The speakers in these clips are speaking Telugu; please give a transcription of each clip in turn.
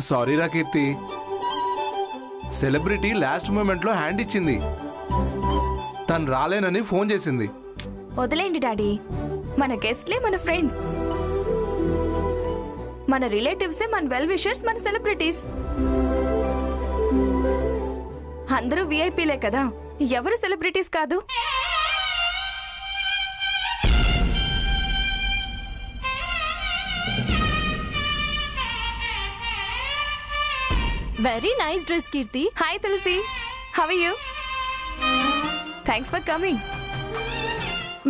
సారీ రా కీర్తి, సెలబ్రిటీ లాస్ట్ మూమెంట్లో హ్యాండ్ ఇచ్చింది. తను రాలేనని ఫోన్ చేసింది. వదిలేండి డాడీ, మన గెస్ట్లే మన ఫ్రెండ్స్, మన రిలేటివ్సే మన వెల్ విషర్స్, మన సెలబ్రిటీస్. అందరూ విఐపీలే కదా, ఎవరు సెలబ్రిటీస్ కాదు. Very nice dress, Kirti. Hi Tulsi, how are you? Thanks for coming.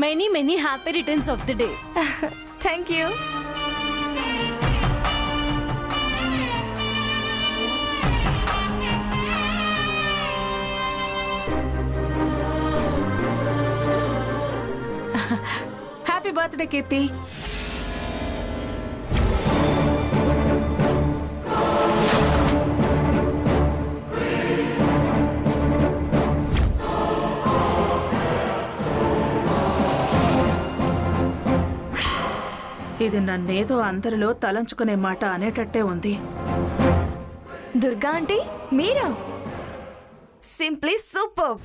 Many happy returns of the day. Thank you. Happy birthday, Kirti. ఇది నన్నేదో అందరిలో తలంచుకునే మాట అనేటట్టే ఉంది. దుర్గా ఆంటీ మీరా? Simply super.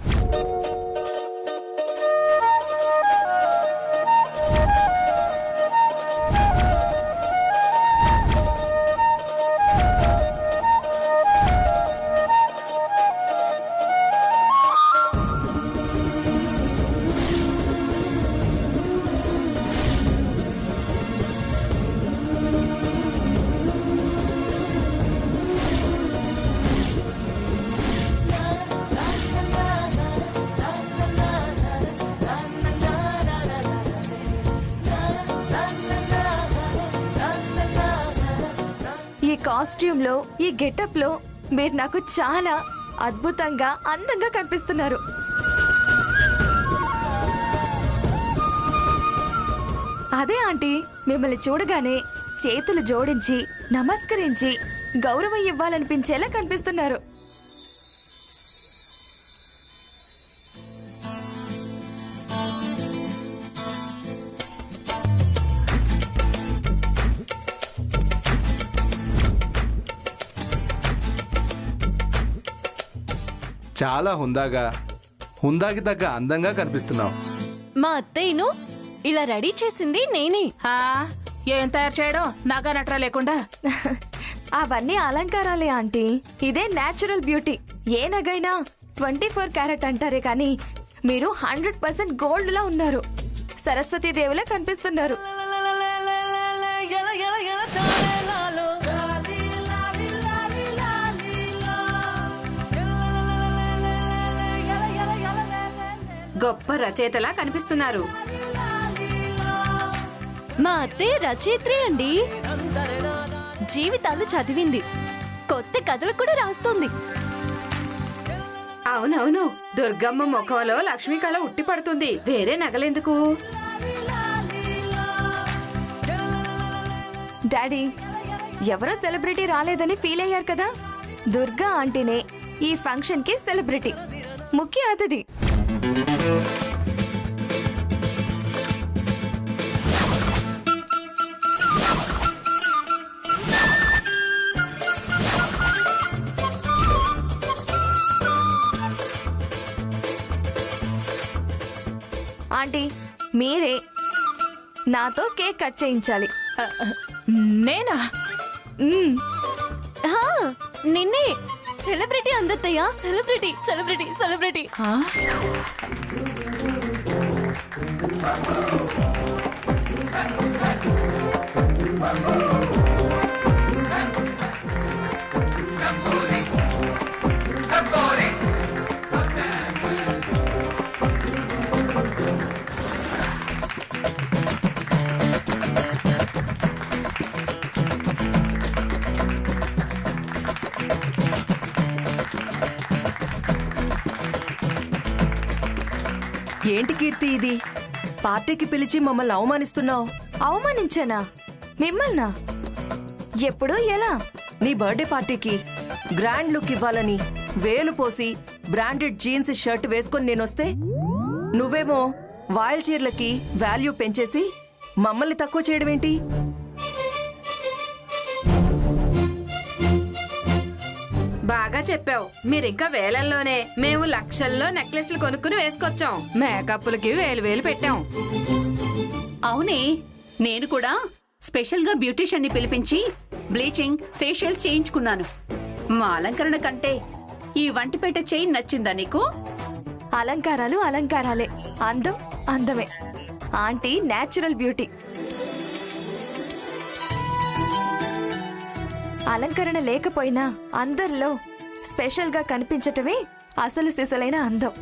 ఈ కాస్ట్యూమ్ లో, ఈ గెటప్ లో మీరు నాకు చాలా అద్భుతంగా అందంగా కనిపిస్తున్నారు. అదే ఆంటీ, మిమ్మల్ని చూడగానే చేతులు జోడించి నమస్కరించి గౌరవం ఇవ్వాలనిపించేలా కనిపిస్తున్నారు. చాలా హుందాకి తగ్గ అందంగా కనిపిస్తున్నావు. మా అత్తయ్యను ఇలా రెడీ చేసింది నేనే. ఏం తయారు చేయడం, నాగా నట్రా లేకుండా? అవన్నీ అలంకారాలే ఆంటీ, ఇదే నేచురల్ బ్యూటీ. ఏ నగైనా 24 క్యారెట్ అంటారే కానీ మీరు 100% గోల్డ్ లా ఉన్నారు. సరస్వతీ దేవులా కనిపిస్తున్నారు. గొప్ప రచయితలా కనిపిస్తున్నారు. మా అత్తయ్య రచయిత్రి అండి. జీవితాలు చదివింది, కొత్త కథలు కూడా రాస్తుంది. అవునవును, దుర్గమ్మ ముఖంలో లక్ష్మీ కళ ఉట్టి పడుతుంది. వేరే నగలెందుకు? డాడీ, ఎవరో సెలబ్రిటీ రాలేదని ఫీల్ అయ్యారు కదా, దుర్గా ఆంటీనే ఈ ఫంక్షన్ కి సెలబ్రిటీ, ముఖ్య అతిథి. ఆంటీ, మీరే నాతో కేక్ కట్ చేయించాలి. నేనా? నిన్నే. సెలబ్రిటీ అందత్తయ్య, సెలబ్రిటీ సెలబ్రిటీ సెలబ్రిటీ. ఏంటి కీర్తి ఇది? పార్టీకి పిలిచి మమ్మల్ని అవమానిస్తున్నావు. అవమానించానా? మిమ్మల్నా? ఎప్పుడు? ఎలా? నీ బర్త్డే పార్టీకి గ్రాండ్ లుక్ ఇవ్వాలని వేలు పోసి బ్రాండెడ్ జీన్స్ షర్ట్ వేసుకొని నేనొస్తే నువ్వేమో వాయిల్ చీరలకి వాల్యూ పెంచేసి మమ్మల్ని తక్కువ చేయడం ఏంటి? బాగా చెప్పావు. మీరింకా వేలల్లోనే, మేము లక్షల్లో నెక్లెస్లు కొనుక్కుని వేసుకొచ్చాం. మేకప్లకి వేలు వేలు పెట్టాం. అవునే, నేను కూడా స్పెషల్ గా బ్యూటీషియన్ ని పిలిపించి బ్లీచింగ్, ఫేషియల్స్ చేయించుకున్నాను. మా అలంకరణ కంటే ఈ వంటిపేట చైన్ నచ్చిందా నీకు? అలంకారాలు అలంకారాలే, అందం అందమే. Aunty natural beauty. అలంకరణ లేకపోయినా అందరిలో స్పెషల్ గా కనిపించటమే అసలు సిసలైన అందం.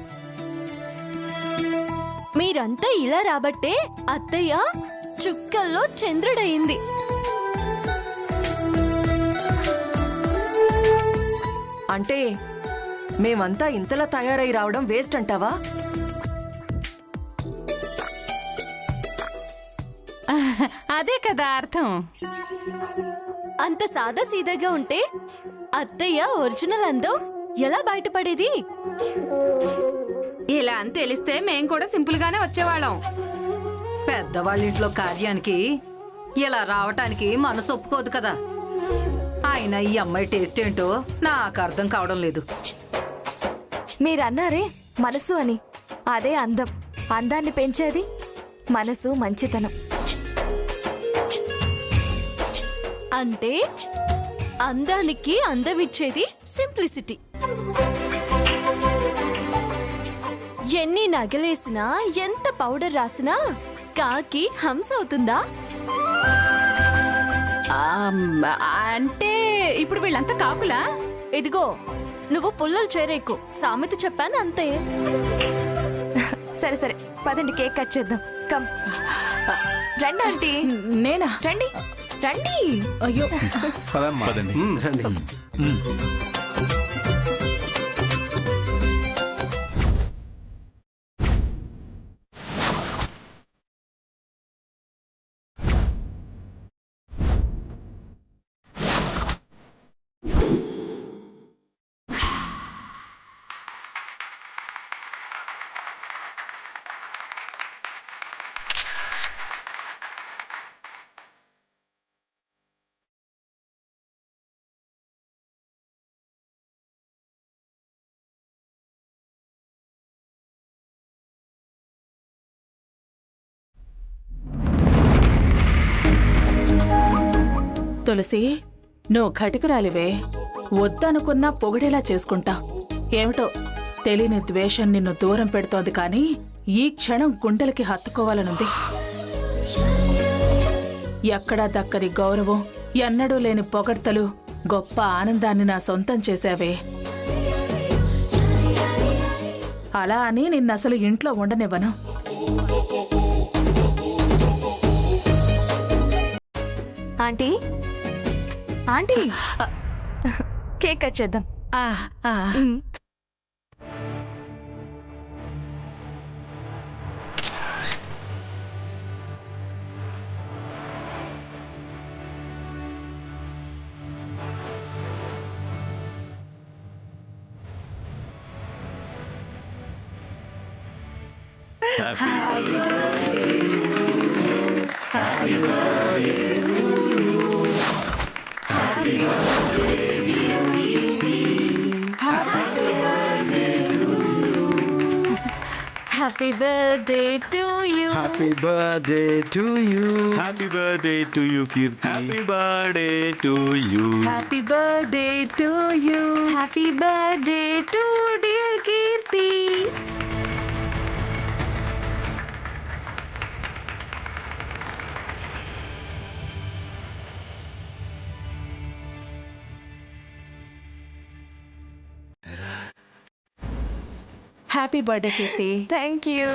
మీరంతా ఇలా రాబట్టే అత్తయ్య చుక్కల్లో చంద్రుడయింది. అంటే మేమంతా ఇంతలా తయారై రావడం వేస్ట్ అంటావా? అదే కదా అర్థం. అంత సాదా సీదాగా ఉంటే అత్తయ్య ఒరిజినల్ అందం ఎలా బయటపడేది? ఇలా అని తెలిస్తే మేం కూడా సింపుల్ గానే వచ్చేవాళ్ళం. పెద్దవాళ్ళింట్లో కార్యానికి ఇలా రావటానికి మనసు ఒప్పుకోదు కదా. ఆయన ఈ అమ్మాయి టేస్ట్ ఏంటో నాకు అర్థం కావడం లేదు. మీరన్నారే మనసు అని, అదే అందం. అందాన్ని పెంచేది మనసు, మంచితనం. అంటే అందానికి అందమిచ్చేది సింప్లిసిటీ. ఎన్ని నగలేసినా, ఎంత పౌడర్ రాసినా కాకి హంస అవుతుందా? అంటే ఇప్పుడు వీళ్ళంతా కాకులా? ఇదిగో, నువ్వు పుల్లలు చేరేకు, సామెత చెప్పాను అంతే. సరే సరే, పదండి కేక్ కట్ చేద్దాం. కమ్ రండి ఆంటీ. నేనా? రండి రండి. అయ్యో, పదమ్మా. పదండి. రండి. తులసి, నువ్వు ఘటికురాలివే. వద్దనుకున్నా పొగిడేలా చేసుకుంటా. ఏమిటో తెలియని ద్వేషం నిన్ను దూరం పెడుతోంది, కానీ ఈ క్షణం గుండెలకి హత్తుకోవాలనుంది. ఎక్కడా దక్కని గౌరవం, ఎన్నడూ లేని పొగడ్తలు, గొప్ప ఆనందాన్ని నా సొంతం చేశావే. అలా అని నిన్నసలు ఇంట్లో ఉండనివ్వను. ఆంటీ ఆంటీ, కేక్ కట్ చేద్దాం. Happy birthday to you. Happy birthday to you. Happy birthday to you, Kirti. Happy birthday to you. Happy birthday to you. Happy birthday to dear Keerthi. Happy birthday Keerthi. Thank you.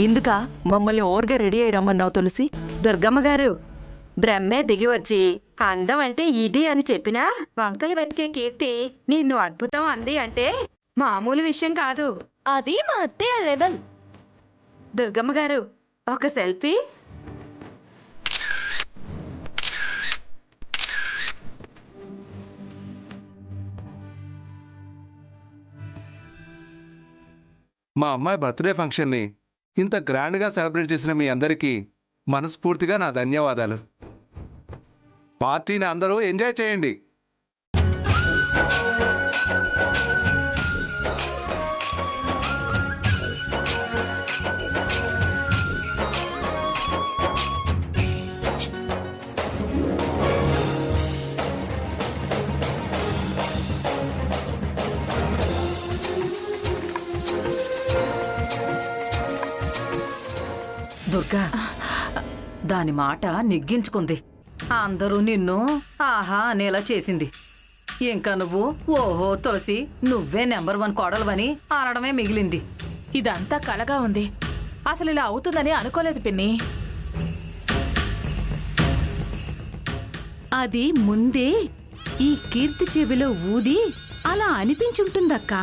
ఇందుక మమ్మల్ని ఓవర్గా రెడీ అయ్యి రమ్మన్నావు తులసి? దుర్గమ్మ గారు, బ్రహ్మే దిగి వచ్చి అందం అంటే ఇది అని చెప్పినా వంకలు వెతికే కీర్తి నిన్ను అద్భుతం అంది అంటే మామూలు విషయం కాదు. అది మా అత్తయ్య లెవెల్. దుర్గమ్మ గారు, ఒక సెల్ఫీ. మా అమ్మాయి బర్త్డే ఫంక్షన్ని ఇంత గ్రాండ్గా సెలబ్రేట్ చేసిన మీ అందరికీ మనస్ఫూర్తిగా నా ధన్యవాదాలు. పార్టీని అందరూ ఎంజాయ్ చేయండి. దుర్గా, దాని మాట నెగ్గించుకుంది. అందరూ నిన్ను ఆహా అనేలా చేసింది. ఇంకా నువ్వు ఓహో తులసి నువ్వే నెంబర్ 1 కోడలువని అనడమే మిగిలింది. ఇదంతా కలగా ఉంది. అసలు ఇలా అవుతుందని అనుకోలేదు పిన్ని. అది ముందే ఈ కీర్తి చెవిలో ఊది అలా అనిపించుంటుందక్కా.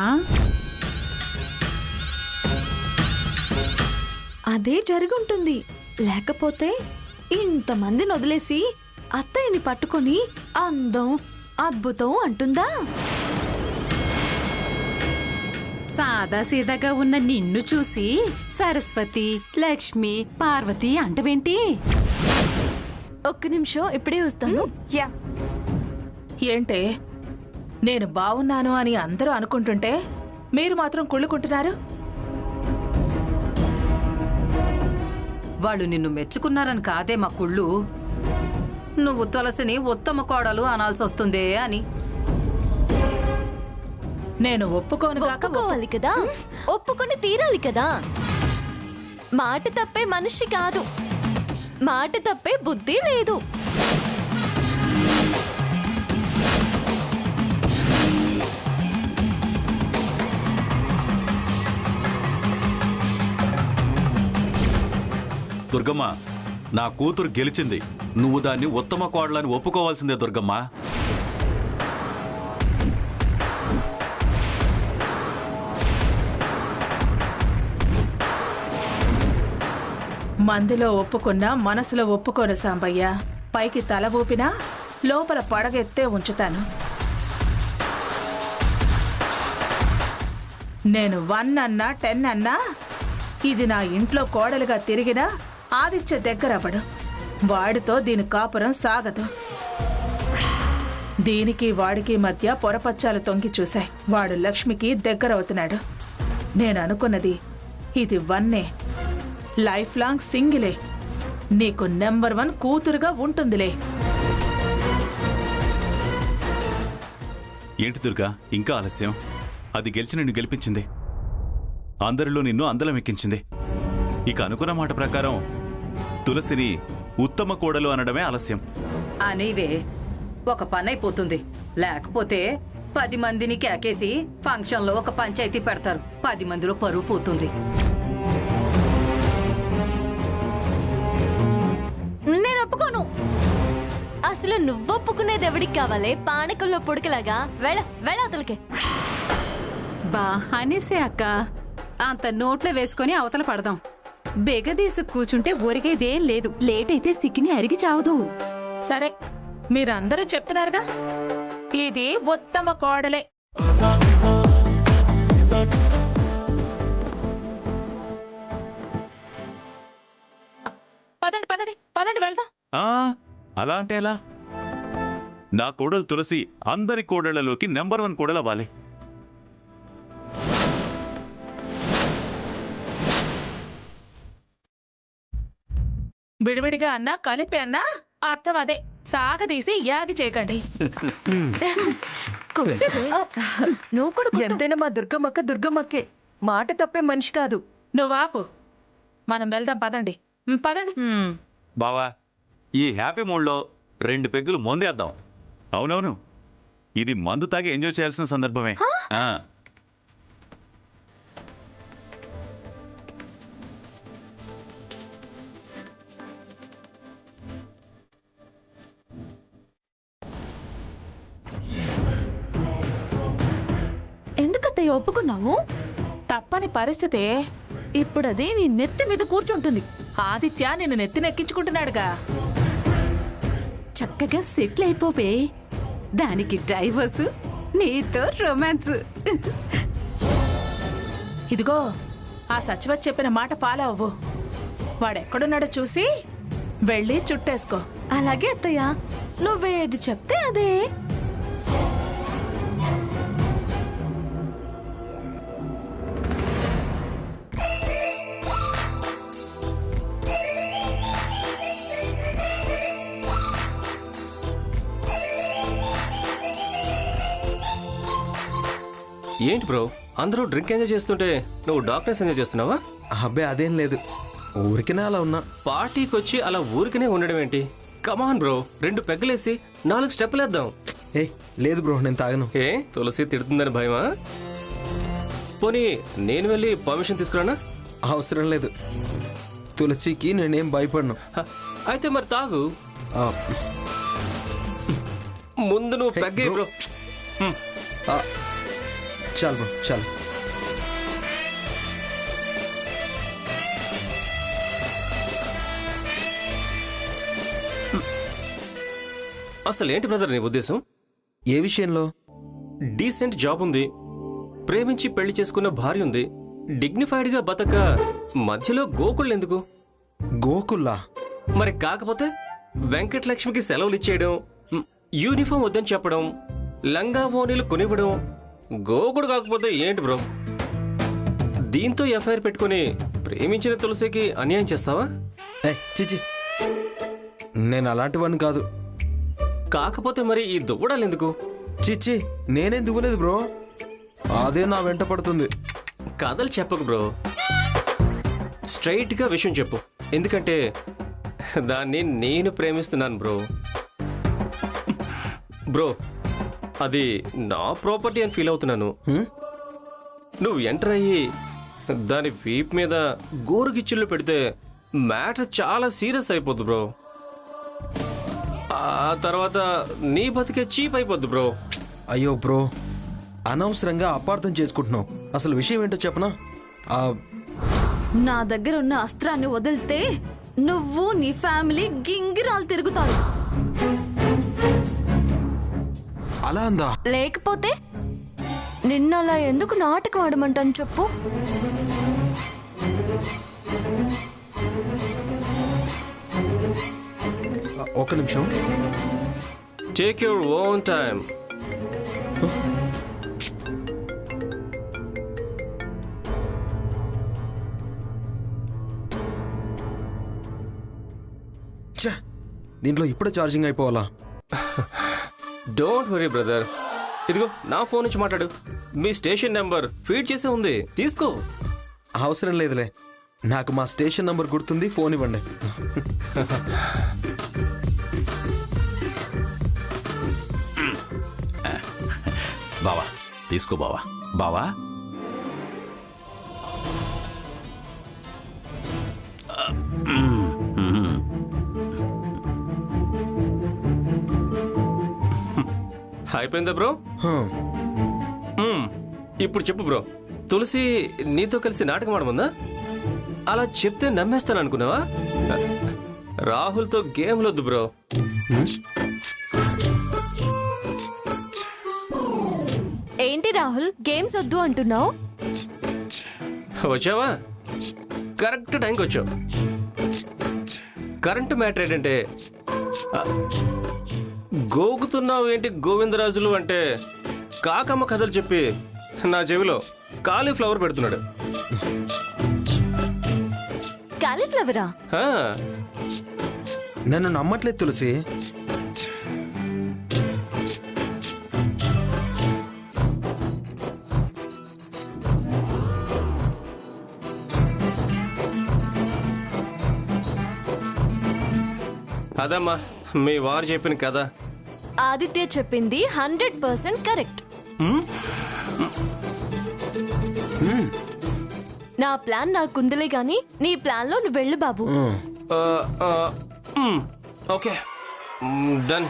అదే జరుగుంటుంది. లేకపోతే ఇంతమందిని వదిలేసి అత్తయ్యని పట్టుకొని అందం అద్భుతం అంటుందా? సాదాసీదాగా ఉన్న నిన్ను చూసి సరస్వతి, లక్ష్మి, పార్వతి అంటవేంటి? ఒక్క నిమిషం, ఇప్పుడే వస్తాను. యా, ఏంటే నేను బావున్నాను అని అందరూ అనుకుంటుంటే మీరు మాత్రం కుళ్ళుకుంటున్నారు. వాళ్ళు నిన్ను మెచ్చుకున్నారని కాదే మా కుళ్ళు. నువ్వు తులసిని ఉత్తమ కోడలు అనాల్సి వస్తుందే అని. నేను ఒప్పుకోను కాక ఒప్పుకోవాలి కదా, ఒప్పుకొని తీరాలి కదా. మాట తప్పే మనిషి కాదు, మాట తప్పే బుద్ధి లేదు. దుర్గమ్మ, నా కూతురు గెలిచింది. నువ్వు దాన్ని ఉత్తమ కోడలని ఒప్పుకోవాల్సిందే దుర్గమ్మ. మందిలో ఒప్పుకున్నా మనసులో ఒప్పుకోను సాంబయ్య. పైకి తల ఊపినా లోపల పడగెత్తే ఉంచుతాను. నేను 1 అన్నా 10 అన్నా ఇది నా ఇంట్లో కోడలుగా తిరిగినా ఆదిత్య దగ్గరవ్వడు. వాడితో దీని కాపురం సాగదు. దీనికి వాడికి మధ్య పొరపచ్చాలు తొంగి చూశాయి. వాడు లక్ష్మికి దగ్గరవుతున్నాడు. నేను అనుకున్నది ఇది 1 లైఫ్ లాంగ్ సింగిలే. నీకు నెంబర్ 1 కూతురుగా ఉంటుందిలే. ఏంటి దుర్గా ఇంకా ఆలస్యం? అది గెలిచి నిన్ను గెలిపించింది. అందరిలో నిన్ను అందలం ఎక్కించింది. ఇక అనుకున్న మాట ప్రకారం తులసిని ఉత్తమ కోడలు అనడమే ఆలస్యం. అనేవే ఒక పని అయిపోతుంది. లేకపోతే 10 మందిని కేకేసి ఫంక్షన్లో ఒక పంచాయతీ పెడతారు. 10 మందిలో పరువు పోతుంది. నేను ఒప్పుకోను. అసలు నువ్వొప్పుకునేది ఎవడికి కావాలి? పానకంలో పొడికలాగా వెళ్ళ అతలకే. బా అనేసే అక్క, అంత నోట్లో వేసుకొని అవతల పడదాం. బెగదీసి కూర్చుంటే ఒరిగేదేం లేదు. లేట్ అయితే సిక్కిని అరిగి చావదు. సరే, మీరందరూ చెప్తున్నారుగా, ఇది ఉత్తమ కోడలే. పదండి పదండి పదండి వెళ్దాం. అలా అంటే ఎలా? నా కోడలు తులసి అందరి కోడళ్లలోకి నెంబర్ 1 కోడలు అవ్వాలి. విడివిడిగా అన్నా కలిపి అన్నా అర్థం అదే. సాగదీసి యాగి చేయకండి. నువ్వు కూడా ఎంతైనా మా దుర్గమ్మక్క దుర్గమ్మక్కే. మాట తప్పే మనిషి కాదు. నువ్వాపు, మనం వెళ్దాం. పదండి పదండి. బావా, ఈ హ్యాపీ మూడ్లో 2 పెగ్గులు మందేద్దాం. అవునవును, ఇది మందు తాగి ఎంజాయ్ చేయాల్సిన సందర్భమే. అత్తయ్య ఒప్పుకున్నావు? తప్పని పరిస్థితే. ఇప్పుడు అది నీ నెత్తి మీద కూర్చుంటుంది. ఆదిత్య నిన్ను నెత్తినెక్కించుకుంటున్నాడుగా. చక్కగా సెటిల్ అయిపోవే, దానికి డైవర్స్, నీతో రొమాన్స్. ఇదిగో ఆ సచివత్ చెప్పిన మాట ఫాలో అవ్వు. వాడెక్కడున్నాడో చూసి వెళ్ళి చుట్టేసుకో. అలాగే అత్తయ్య, నువ్వేది చెప్తే అదే. ఏంటి బ్రో, అందరూ డ్రింక్ ఎంజాయ్ చేస్తుంటే నువ్వు డాక్టర్స్ ఎంజాయ్ చేస్తున్నావా? అబ్బే అదేం లేదు, ఊరికనే అలా ఉన్నా. పార్టీకి వచ్చి అలా ఊరికనే ఉండడం ఏంటి? కమాన్ బ్రో, 2 పెగ్గలేసి 4 స్టెప్పులు వేద్దాం. ఏ లేదు బ్రో, నేను తాగను. ఏ తులసి తిడుతుందని భయమా? పోనీ నేను వెళ్ళి పర్మిషన్ తీసుకురానా? అవసరం లేదు, తులసికి నేనేం భయపడను. అయితే మరి తాగు. ముందు నువ్వు పెగ్గే బ్రో. చాలు బ్రో, చాలు. అసలు ఏంటి బ్రదర్ నీ ఉద్దేశం? ఏ విషయంలో? డీసెంట్ జాబ్ ఉంది, ప్రేమించి పెళ్లి చేసుకున్న భార్య ఉంది, డిగ్నిఫైడ్ గా బతక మధ్యలో గోకుళ్ళు ఎందుకు? గోకుల్లా? మరి కాకపోతే వెంకటలక్ష్మికి సెలవులు ఇచ్చేయడం, యూనిఫామ్ వద్దని చెప్పడం, లంగా ఓనీలు కొనివ్వడం, గోకుడు కాకపోతే ఏంటి బ్రో? దీంతో ఎఫ్ఐఆర్ పెట్టుకుని ప్రేమించిన తులసికి అన్యాయం చేస్తావా? చిచి, నేను అలాంటివన్నీ కాదు. కాకపోతే మరి ఈ దువ్వడాలు ఎందుకు? చిచి, నేనేం దువ్వలేదు బ్రో, అదే నా వెంట పడుతుంది. కథలు చెప్పకు బ్రో, స్ట్రైట్ గా విషయం చెప్పు. ఎందుకంటే దాన్ని నేను ప్రేమిస్తున్నాను బ్రో. బ్రో, అది నా ప్రాపర్టీ అని ఫీల్ అవుతున్నాను. నువ్వు ఎంటర్ అయ్యి దాని వీప్ మీద గోరుగిచ్చుళ్ళు పెడితే మ్యాటర్ చాలా సీరియస్ అయిపోద్ది బ్రో. ఆ తర్వాత నీ బతికే చీప్ అయిపోద్ది బ్రో. అయ్యో బ్రో, అనవసరంగా అపార్థం చేసుకుంటున్నావు. అసలు విషయం ఏంటో చెప్పనా? నా దగ్గర ఉన్న అస్త్రాన్ని వదిలితే నువ్వు నీ ఫ్యామిలీ గింగిరాలు తిరుగుతారు. అలా అందా? లేకపోతే నిన్నలా ఎందుకు నాటకం ఆడమంటాను చెప్పు. ఒక నిమిషం. Take your own time. దీంట్లో ఇప్పుడే ఛార్జింగ్ అయిపోవాలా? డోంట్ వరీ బ్రదర్, ఇదిగో నా ఫోన్ నుంచి మాట్లాడు. మీ స్టేషన్ నెంబర్ ఫీడ్ చేసే ఉంది, తీసుకో. అవసరం లేదులే, నాకు మా స్టేషన్ నంబర్ గుర్తుంది, ఫోన్ ఇవ్వండి. బావా తీసుకో బావా. బావా అయిపోయిందా బ్రో? ఇప్పుడు చెప్పు బ్రో, తులసి నీతో కలిసి నాటకం ఆడమందా? అలా చెప్తే నమ్మేస్తాను అనుకున్నావా? రాహుల్తో గేమ్లు వద్దు బ్రో. ఏంటి రాహుల్, గేమ్స్ వద్దు అంటున్నావు? వచ్చావా? కరెక్ట్ టైంకి వచ్చావు. కరెంట్ మ్యాటర్ ఏంటంటే, గోగుతున్నావు ఏంటి గోవిందరాజులు అంటే కాకమ్మ కథలు చెప్పి నా చెవిలో కాలీఫ్లవర్ పెడుతున్నాడు. కాలీఫ్లవరా? నన్ను నమ్మట్లేదు తులసి. అదమ్మా మీ వారు చెప్పిన కదా. ఆదిత్య చెప్పింది 100% కరెక్ట్. నా ప్లాన్ నాకుందిలే గాని నీ ప్లాన్ లో నువ్వు వెళ్ళు బాబు. Okay done.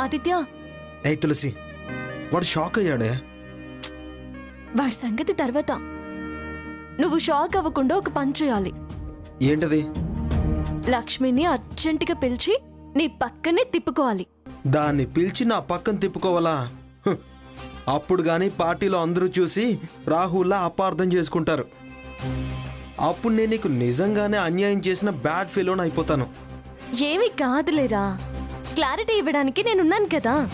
ఆదిత్య, ఏ తులసి, వాడు షాక్ అయ్యాడే. వాడి సంగతి తర్వాత. నువ్వు షాక్ అవ్వకుండా ఒక పని చేయాలి. ఏంటది? లక్ష్మిని అర్జెంటుగా పిలిచి నీ పక్కనే తిప్పుకోవాలి. దాన్ని పిలిచి నా పక్కన తిప్పుకోవాలా? అప్పుడు గాని పార్టీలో అందరూ చూసి రాహుల్లా అపార్థం చేసుకుంటారు. అప్పుడు నేను నీకు నిజంగానే అన్యాయం చేసిన బ్యాడ్ ఫీలోని అయిపోతాను. ఏమీ కాదులేరా, క్లారిటీ ఇవ్వడానికి నేనున్నాను కదా.